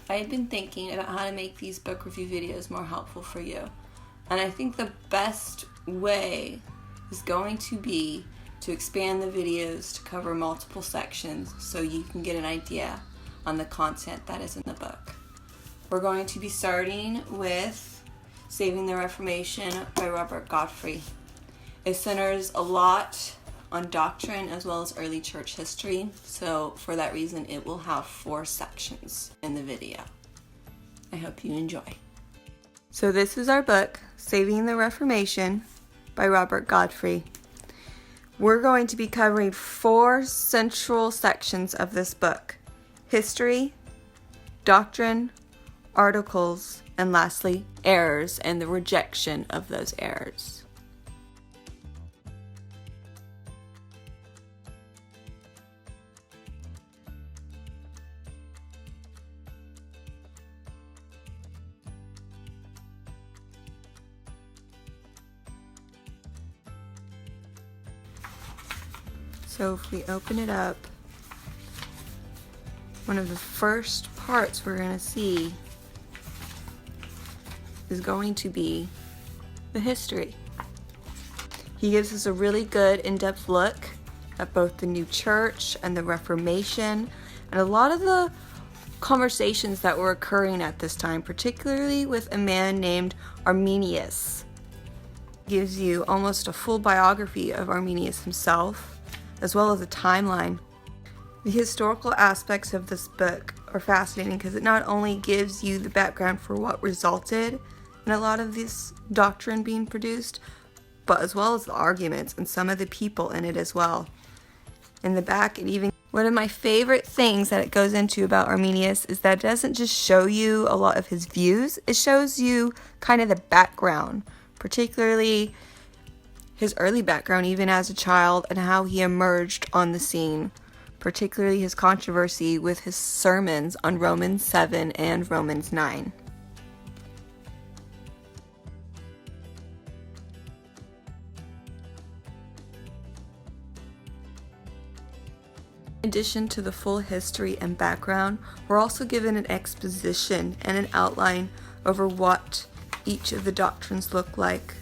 I had been thinking about how to make these book review videos more helpful for you. And I think the best way is going to be to expand the videos to cover multiple sections so you can get an idea on the content that is in the book. We're going to be starting with Saving the Reformation by Robert Godfrey. It centers a lot on doctrine as well as early church history, so for that reason it will have 4 sections in the video. I hope you enjoy. So this is our book, Saving the Reformation by Robert Godfrey. We're going to be covering 4 central sections of this book: history, doctrine, articles, and lastly, errors and the rejection of those errors. So if we open it up, one of the first parts we're going to see is going to be the history. He gives us a really good in-depth look at both the new church and the Reformation and a lot of the conversations that were occurring at this time, particularly with a man named Arminius. He gives you almost a full biography of Arminius himself, as well as a timeline. The historical aspects of this book are fascinating because it not only gives you the background for what resulted in a lot of this doctrine being produced, but as well as the arguments and some of the people in it as well. In the back, it even one of my favorite things that it goes into about Arminius is that it doesn't just show you a lot of his views, it shows you kind of the background, particularly his early background even as a child and how he emerged on the scene, particularly his controversy with his sermons on Romans 7 and Romans 9. In addition to the full history and background, we're also given an exposition and an outline over what each of the doctrines look like.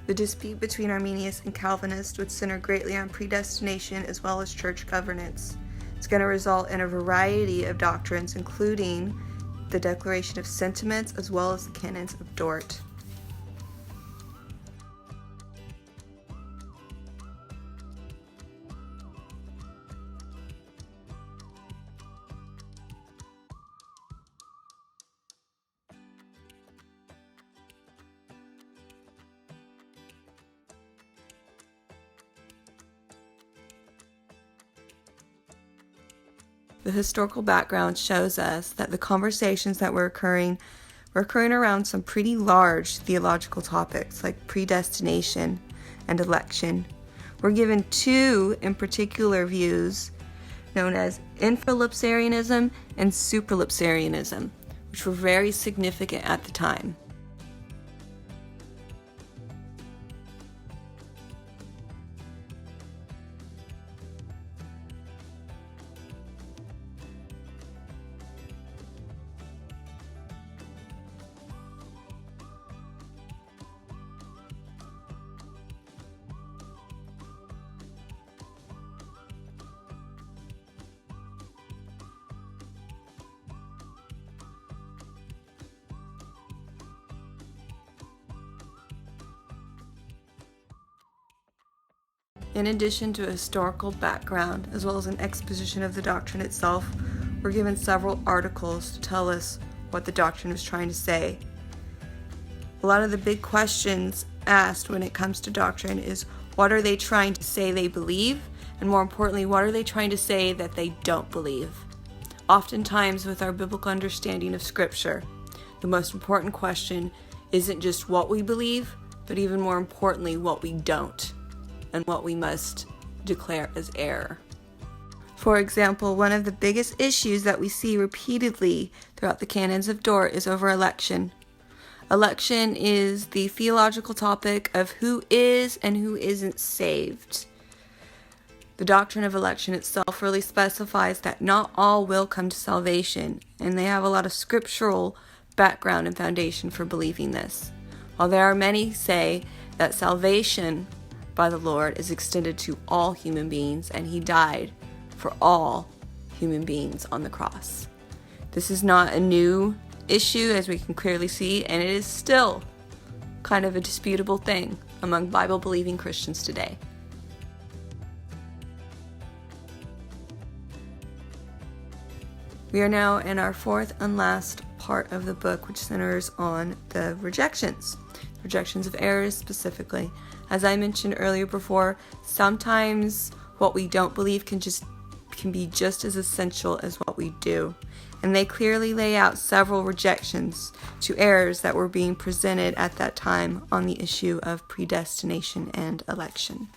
The dispute between Arminius and Calvinists would center greatly on predestination as well as church governance. It's going to result in a variety of doctrines, including the Declaration of Sentiments as well as the Canons of Dort. The historical background shows us that the conversations that were occurring around some pretty large theological topics like predestination and election. We're given 2 in particular views known as infralapsarianism and supralapsarianism, which were very significant at the time. In addition to a historical background, as well as an exposition of the doctrine itself, we're given several articles to tell us what the doctrine is trying to say. A lot of the big questions asked when it comes to doctrine is, what are they trying to say they believe? And more importantly, what are they trying to say that they don't believe? Oftentimes, with our biblical understanding of Scripture, the most important question isn't just what we believe, but even more importantly, what we don't, and what we must declare as error. For example, one of the biggest issues that we see repeatedly throughout the canons of Dort is over election. Election is the theological topic of who is and who isn't saved. The doctrine of election itself really specifies that not all will come to salvation, and they have a lot of scriptural background and foundation for believing this. While there are many who say that salvation by the Lord is extended to all human beings, and he died for all human beings on the cross. This is not a new issue, as we can clearly see, and it is still kind of a disputable thing among Bible-believing Christians today. We are now in our fourth and last part of the book, which centers on the rejections of errors specifically. As I mentioned earlier before, sometimes what we don't believe can be just as essential as what we do. And they clearly lay out several rejections to errors that were being presented at that time on the issue of predestination and election.